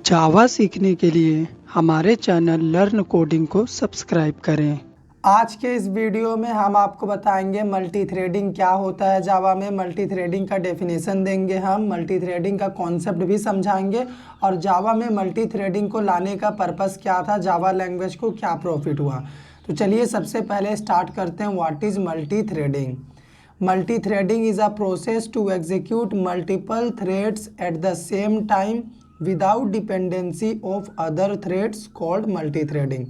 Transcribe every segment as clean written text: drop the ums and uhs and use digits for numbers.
जावा सीखने के लिए हमारे चैनल लर्न कोडिंग को सब्सक्राइब करें। आज के इस वीडियो में हम आपको बताएंगे मल्टी थ्रेडिंग क्या होता है जावा में। मल्टी थ्रेडिंग का डेफिनेशन देंगे, हम मल्टी थ्रेडिंग का कॉन्सेप्ट भी समझाएंगे और जावा में मल्टी थ्रेडिंग को लाने का पर्पस क्या था, जावा लैंग्वेज को क्या प्रॉफिट हुआ। तो चलिए सबसे पहले स्टार्ट करते हैं। What is multithreading? Multithreading is a process to execute multiple threads at the same time without dependency of other threads called multithreading.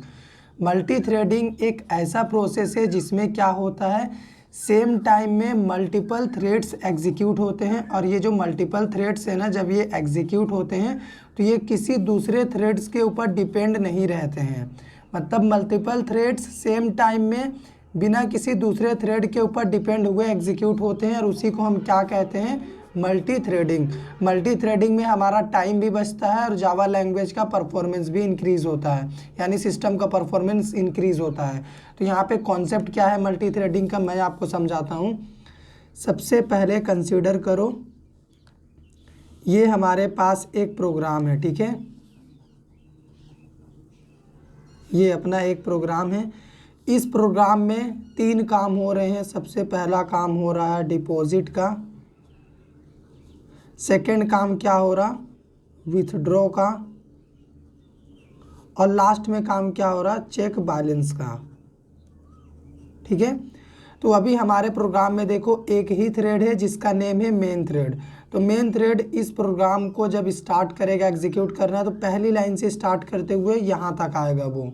Multithreading एक ऐसा प्रोसेस है जिसमें क्या होता है, सेम टाइम में मल्टीपल थ्रेड्स एग्जीक्यूट होते हैं और ये जो मल्टीपल थ्रेड्स है ना, जब ये एग्जीक्यूट होते हैं तो ये किसी दूसरे थ्रेड्स के ऊपर डिपेंड नहीं रहते हैं। मतलब मल्टीपल थ्रेड्स सेम टाइम में बिना किसी दूसरे थ्रेड के ऊपर डिपेंड हुए एग्जीक्यूट होते हैं और उसी को हम क्या कहते हैं, मल्टी थ्रेडिंग। मल्टी थ्रेडिंग में हमारा टाइम भी बचता है और जावा लैंग्वेज का परफॉर्मेंस भी इंक्रीज़ होता है, यानी सिस्टम का परफॉर्मेंस इंक्रीज़ होता है। तो यहाँ पे कॉन्सेप्ट क्या है मल्टी थ्रेडिंग का, मैं आपको समझाता हूँ। सबसे पहले कंसीडर करो, ये हमारे पास एक प्रोग्राम है, ठीक है, ये अपना एक प्रोग्राम है। इस प्रोग्राम में 3 काम हो रहे हैं। सबसे पहला काम हो रहा है डिपॉजिट का, सेकंड काम क्या हो रहा, विथड्रॉ का, और लास्ट में काम क्या हो रहा, चेक बैलेंस का। ठीक है, तो अभी हमारे प्रोग्राम में देखो एक ही थ्रेड है जिसका नेम है मेन थ्रेड। तो मेन थ्रेड इस प्रोग्राम को जब स्टार्ट करेगा एग्जीक्यूट करना, तो पहली लाइन से स्टार्ट करते हुए यहाँ तक आएगा वो।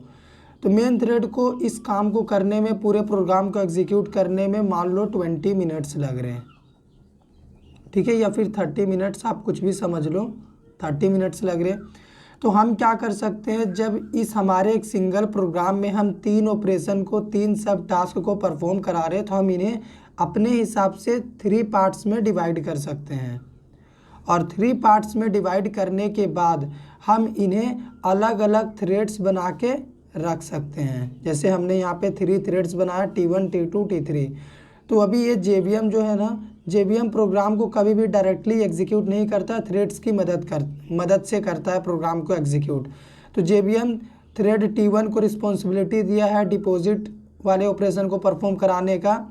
तो मेन थ्रेड को इस काम को करने में, पूरे प्रोग्राम को एग्जीक्यूट करने में मान लो 20 मिनट्स लग रहे हैं, ठीक है, या फिर 30 मिनट्स, आप कुछ भी समझ लो, 30 मिनट्स लग रहे हैं। तो हम क्या कर सकते हैं, जब इस हमारे एक सिंगल प्रोग्राम में हम 3 ऑपरेशन को, 3 सब टास्क को परफॉर्म करा रहे हैं, तो हम इन्हें अपने हिसाब से 3 पार्ट्स में डिवाइड कर सकते हैं। और 3 पार्ट्स में डिवाइड करने के बाद हम इन्हें अलग अलग थ्रेड्स बना के रख सकते हैं। जैसे हमने यहाँ पे 3 थ्रेड्स बनाया, T1, T2, T3। तो अभी ये JVM जो है ना, JVM प्रोग्राम को कभी भी डायरेक्टली एग्जीक्यूट नहीं करता, थ्रेड्स की मदद से करता है प्रोग्राम को एग्जीक्यूट। तो JVM थ्रेड T1 को रिस्पॉन्सिबिलिटी दिया है डिपॉजिट वाले ऑपरेशन को परफॉर्म कराने का,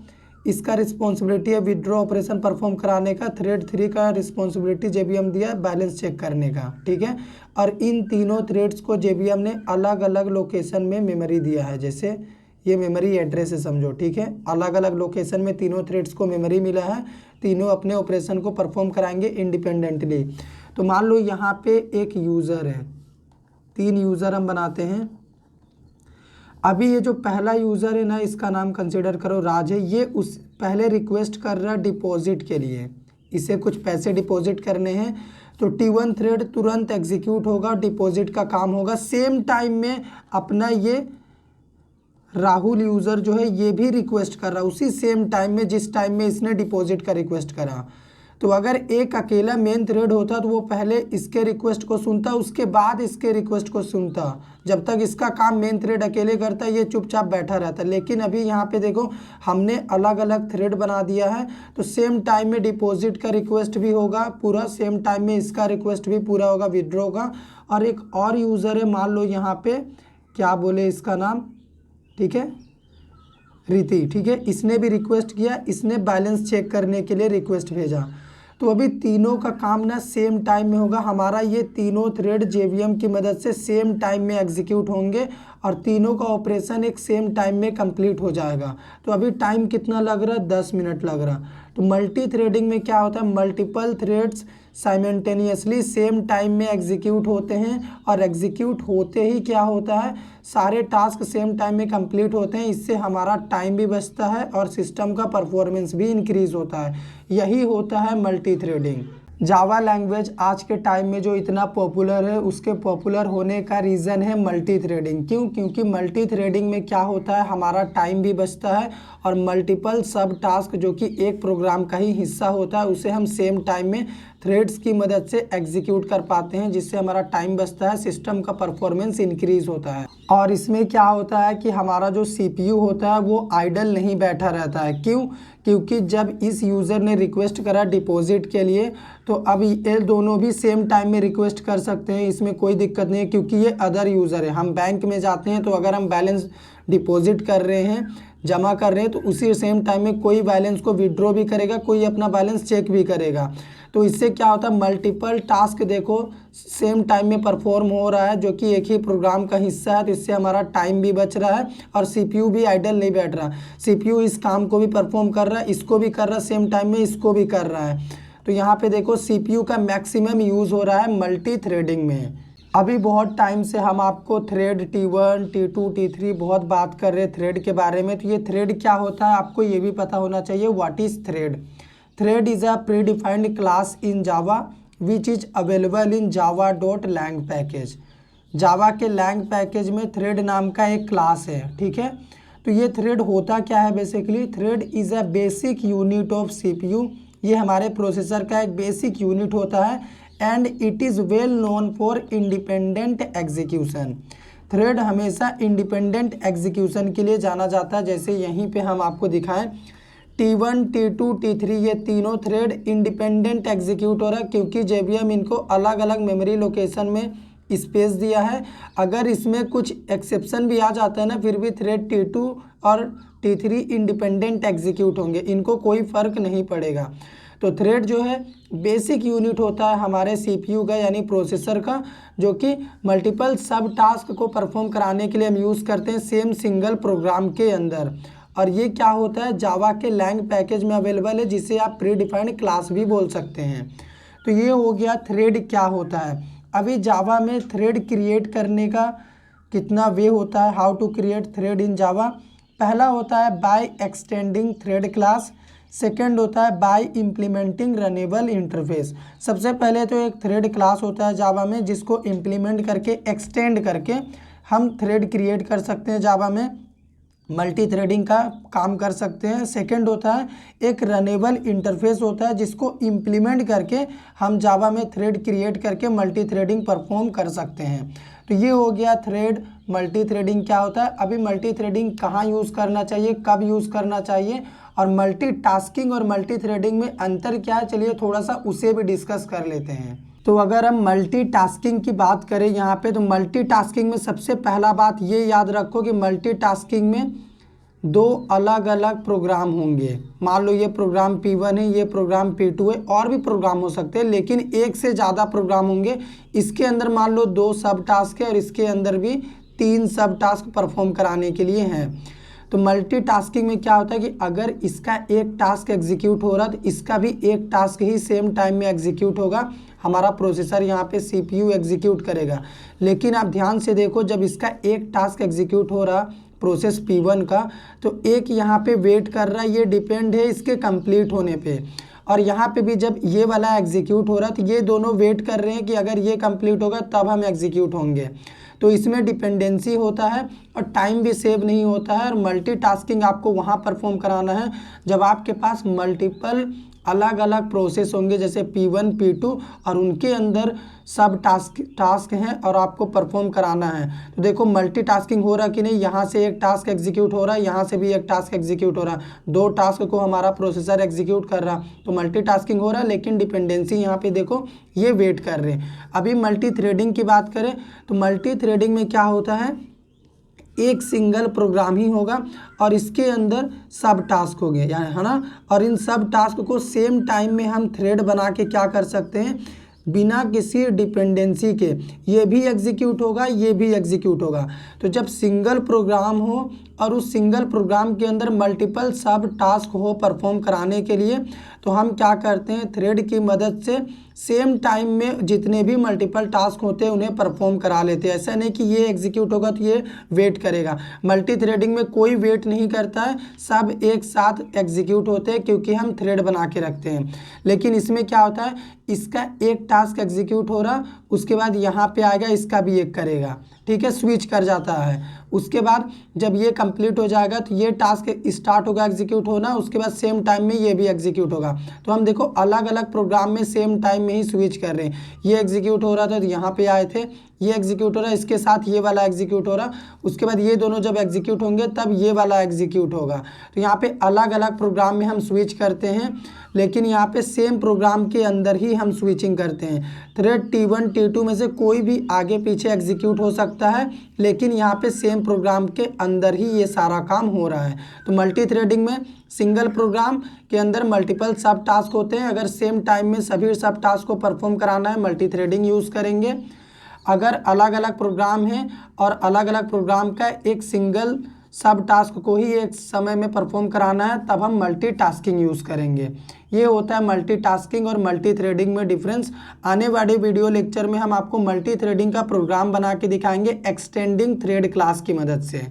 इसका रिस्पॉन्सिबिलिटी है विड्रॉ ऑपरेशन परफॉर्म कराने का, थ्रेड 3 का रिस्पॉन्सिबिलिटी JVM दिया है बैलेंस चेक करने का, ठीक है। और इन तीनों थ्रेड्स को JVM ने अलग अलग लोकेशन में मेमोरी दिया है। जैसे ये मेमोरी एड्रेस है समझो, ठीक है, अलग अलग लोकेशन में तीनों थ्रेड्स को मेमोरी मिला है, तीनों अपने ऑपरेशन को परफॉर्म कराएंगे इंडिपेंडेंटली। तो मान लो यहाँ पे एक यूज़र है, 3 यूज़र हम बनाते हैं। अभी ये जो पहला यूज़र है ना, इसका नाम कंसिडर करो राज है। ये उस पहले रिक्वेस्ट कर रहा है डिपॉजिट के लिए, इसे कुछ पैसे डिपॉजिट करने हैं। तो T1 थ्रेड तुरंत एग्जीक्यूट होगा, डिपॉजिट का काम होगा। सेम टाइम में अपना ये राहुल यूज़र जो है ये भी रिक्वेस्ट कर रहा है उसी सेम टाइम में जिस टाइम में इसने डिपॉजिट का रिक्वेस्ट करा। तो अगर एक अकेला मेन थ्रेड होता तो वो पहले इसके रिक्वेस्ट को सुनता, उसके बाद इसके रिक्वेस्ट को सुनता। जब तक इसका काम मेन थ्रेड अकेले करता ये चुपचाप बैठा रहता। लेकिन अभी यहाँ पे देखो हमने अलग अलग थ्रेड बना दिया है, तो सेम टाइम में डिपॉजिट का रिक्वेस्ट भी होगा पूरा, सेम टाइम में इसका रिक्वेस्ट भी पूरा होगा विड्रॉ का। और एक और यूज़र है, मान लो यहाँ पे क्या बोले इसका नाम, ठीक है, रीति, ठीक है, इसने भी रिक्वेस्ट किया, इसने बैलेंस चेक करने के लिए रिक्वेस्ट भेजा। तो अभी तीनों का काम ना सेम टाइम में होगा। हमारा ये तीनों थ्रेड JVM की मदद से सेम टाइम में एग्जीक्यूट होंगे और तीनों का ऑपरेशन एक सेम टाइम में कंप्लीट हो जाएगा। तो अभी टाइम कितना लग रहा है, 10 मिनट लग रहा। तो मल्टी थ्रेडिंग में क्या होता है, multiple threads simultaneously same time में एग्जीक्यूट होते हैं और एग्जीक्यूट होते ही क्या होता है, सारे टास्क सेम टाइम में कंप्लीट होते हैं। इससे हमारा टाइम भी बचता है और सिस्टम का परफॉर्मेंस भी इंक्रीज़ होता है। यही होता है मल्टी थ्रेडिंग। जावा लैंग्वेज आज के टाइम में जो इतना पॉपुलर है, उसके पॉपुलर होने का रीज़न है मल्टी थ्रेडिंग। क्यों? क्योंकि मल्टी थ्रेडिंग में क्या होता है, हमारा टाइम भी बचता है और मल्टीपल सब टास्क जो कि एक प्रोग्राम का ही हिस्सा होता है उसे हम सेम टाइम में थ्रेड्स की मदद से एग्जीक्यूट कर पाते हैं, जिससे हमारा टाइम बचता है, सिस्टम का परफॉर्मेंस इंक्रीज होता है। और इसमें क्या होता है कि हमारा जो CPU होता है वो आइडल नहीं बैठा रहता है। क्यों? क्योंकि जब इस यूज़र ने रिक्वेस्ट करा डिपॉजिट के लिए, तो अब ये दोनों भी सेम टाइम में रिक्वेस्ट कर सकते हैं, इसमें कोई दिक्कत नहीं है, क्योंकि ये अदर यूज़र है। हम बैंक में जाते हैं तो अगर हम बैलेंस डिपॉजिट कर रहे हैं, जमा कर रहे हैं, तो उसी सेम टाइम में कोई बैलेंस को विड्रॉ भी करेगा, कोई अपना बैलेंस चेक भी करेगा। तो इससे क्या होता है, मल्टीपल टास्क देखो सेम टाइम में परफॉर्म हो रहा है, जो कि एक ही प्रोग्राम का हिस्सा है। तो इससे हमारा टाइम भी बच रहा है और CPU भी आइडल नहीं बैठ रहा। CPU इस काम को भी परफॉर्म कर रहा है, इसको भी कर रहा है, सेम टाइम में इसको भी कर रहा है। तो यहाँ पे देखो CPU का मैक्सिमम यूज़ हो रहा है मल्टी थ्रेडिंग में। अभी बहुत टाइम से हम आपको थ्रेड T1, T2, T3 बहुत बात कर रहे हैं थ्रेड के बारे में। तो ये थ्रेड क्या होता है आपको ये भी पता होना चाहिए। What is thread? Thread is a predefined class in Java which is available in java.lang package. Java के लैंग पैकेज में थ्रेड नाम का एक क्लास है, ठीक है। तो ये थ्रेड होता क्या है basically? Thread is a basic unit of CPU। ये हमारे प्रोसेसर का एक बेसिक यूनिट होता है and it is well known for independent execution. Thread हमेशा इंडिपेंडेंट एग्जीक्यूशन के लिए जाना जाता है। जैसे यहीं पे हम आपको दिखाएं, T1, T2, T3 ये तीनों थ्रेड इंडिपेंडेंट एग्जीक्यूट हो रहा है, क्योंकि JVM इनको अलग अलग मेमोरी लोकेशन में स्पेस दिया है। अगर इसमें कुछ एक्सेप्शन भी आ जाता है ना, फिर भी थ्रेड T2 और T3 इंडिपेंडेंट एग्जीक्यूट होंगे, इनको कोई फ़र्क नहीं पड़ेगा। तो थ्रेड जो है बेसिक यूनिट होता है हमारे CPU का, यानी प्रोसेसर का, जो कि मल्टीपल सब टास्क को परफॉर्म कराने के लिए हम यूज़ करते हैं सेम सिंगल प्रोग्राम के अंदर। और ये क्या होता है, जावा के लैंग पैकेज में अवेलेबल है, जिसे आप प्री डिफाइंड क्लास भी बोल सकते हैं। तो ये हो गया थ्रेड क्या होता है। अभी जावा में थ्रेड क्रिएट करने का कितना वे होता है, how to create thread in Java. पहला होता है by extending thread class, second होता है बाय इम्प्लीमेंटिंग रनेबल इंटरफेस। सबसे पहले तो एक थ्रेड क्लास होता है जावा में, जिसको इम्प्लीमेंट करके एक्सटेंड करके हम थ्रेड क्रिएट कर सकते हैं, जावा में मल्टी थ्रेडिंग का काम कर सकते हैं। सेकंड होता है एक रनेबल इंटरफेस होता है, जिसको इम्प्लीमेंट करके हम जावा में थ्रेड क्रिएट करके मल्टी थ्रेडिंग परफॉर्म कर सकते हैं। तो ये हो गया थ्रेड। मल्टी थ्रेडिंग क्या होता है, अभी मल्टी थ्रेडिंग कहाँ यूज़ करना चाहिए, कब यूज़ करना चाहिए, और मल्टी टास्किंग और मल्टी थ्रेडिंग में अंतर क्या है, चलिए थोड़ा सा उसे भी डिस्कस कर लेते हैं। तो अगर हम मल्टी टास्किंग की बात करें यहाँ पे, तो मल्टी टास्किंग में सबसे पहला बात ये याद रखो कि मल्टी टास्किंग में दो अलग अलग प्रोग्राम होंगे। मान लो ये प्रोग्राम P1 है, ये प्रोग्राम P2 है, और भी प्रोग्राम हो सकते हैं, लेकिन एक से ज़्यादा प्रोग्राम होंगे। इसके अंदर मान लो 2 सब टास्क है और इसके अंदर भी 3 सब टास्क परफॉर्म कराने के लिए हैं। तो मल्टी टास्किंग में क्या होता है कि अगर इसका एक टास्क एग्जीक्यूट हो रहा है तो इसका भी एक टास्क ही सेम टाइम में एग्जीक्यूट होगा। हमारा प्रोसेसर यहाँ पे CPU एग्जीक्यूट करेगा। लेकिन आप ध्यान से देखो, जब इसका एक टास्क एग्जीक्यूट हो रहा प्रोसेस P1 का, तो एक यहाँ पे वेट कर रहा है, ये डिपेंड है इसके कंप्लीट होने पे। और यहाँ पे भी जब ये वाला एग्जीक्यूट हो रहा है तो ये दोनों वेट कर रहे हैं कि अगर ये कंप्लीट होगा तब हम एग्जीक्यूट होंगे। तो इसमें डिपेंडेंसी होता है और टाइम भी सेव नहीं होता है। और मल्टीटास्किंग आपको वहाँ परफॉर्म कराना है जब आपके पास मल्टीपल अलग अलग प्रोसेस होंगे, जैसे P1, P2, और उनके अंदर सब टास्क हैं और आपको परफॉर्म कराना है। तो देखो मल्टीटास्किंग हो रहा कि नहीं, यहाँ से एक टास्क एग्जीक्यूट हो रहा है, यहाँ से भी एक टास्क एग्जीक्यूट हो रहा है, 2 टास्क को हमारा प्रोसेसर एग्जीक्यूट कर रहा। तो मल्टीटास्किंग हो रहा है, लेकिन डिपेंडेंसी यहाँ पे देखो ये वेट कर रहे हैं। अभी मल्टी थ्रेडिंग की बात करें तो मल्टी थ्रेडिंग में क्या होता है, एक सिंगल प्रोग्राम ही होगा और इसके अंदर सब टास्क हो गए, यानी है ना। और इन सब टास्क को सेम टाइम में हम थ्रेड बना के क्या कर सकते हैं, बिना किसी डिपेंडेंसी के, ये भी एग्जीक्यूट होगा, ये भी एग्जीक्यूट होगा। तो जब सिंगल प्रोग्राम हो और उस सिंगल प्रोग्राम के अंदर मल्टीपल सब टास्क हो परफॉर्म कराने के लिए, तो हम क्या करते हैं, थ्रेड की मदद से सेम टाइम में जितने भी मल्टीपल टास्क होते हैं उन्हें परफॉर्म करा लेते हैं। ऐसा नहीं कि ये एग्जीक्यूट होगा तो ये वेट करेगा। मल्टी थ्रेडिंग में कोई वेट नहीं करता है, सब एक साथ एग्जीक्यूट होते हैं, क्योंकि हम थ्रेड बना के रखते हैं। लेकिन इसमें क्या होता है, इसका एक टास्क एग्जीक्यूट हो रहा, उसके बाद यहाँ पे आएगा, इसका भी एक करेगा, ठीक है, स्विच कर जाता है। उसके बाद जब ये कंप्लीट हो जाएगा तो ये टास्क स्टार्ट होगा एग्जीक्यूट होना, उसके बाद सेम टाइम में ये भी एग्जीक्यूट होगा। तो हम देखो अलग अलग प्रोग्राम में सेम टाइम में ही स्विच कर रहे हैं। ये एग्जीक्यूट हो रहा था तो यहाँ पे आए थे, ये एग्जीक्यूट हो रहा है, इसके साथ ये वाला एग्जीक्यूट हो रहा, उसके बाद ये दोनों जब एग्जीक्यूट होंगे तब ये वाला एग्जीक्यूट होगा। तो यहाँ पे अलग अलग प्रोग्राम में हम स्विच करते हैं, लेकिन यहाँ पे सेम प्रोग्राम के अंदर ही हम स्विचिंग करते हैं। थ्रेड T1 T2 में से कोई भी आगे पीछे एग्जीक्यूट हो सकता है, लेकिन यहाँ पे सेम प्रोग्राम के अंदर ही ये सारा काम हो रहा है। तो मल्टी थ्रेडिंग में सिंगल प्रोग्राम के अंदर मल्टीपल सब टास्क होते हैं। अगर सेम टाइम में सभी सब टास्क को परफॉर्म कराना है मल्टी थ्रेडिंग यूज़ करेंगे। अगर अलग अलग प्रोग्राम हैं और अलग अलग प्रोग्राम का एक सिंगल सब टास्क को ही एक समय में परफॉर्म कराना है तब हम मल्टीटास्किंग यूज़ करेंगे। ये होता है मल्टीटास्किंग और मल्टी थ्रेडिंग में डिफरेंस। आने वाले वीडियो लेक्चर में हम आपको मल्टी थ्रेडिंग का प्रोग्राम बना के दिखाएंगे एक्सटेंडिंग थ्रेड क्लास की मदद से।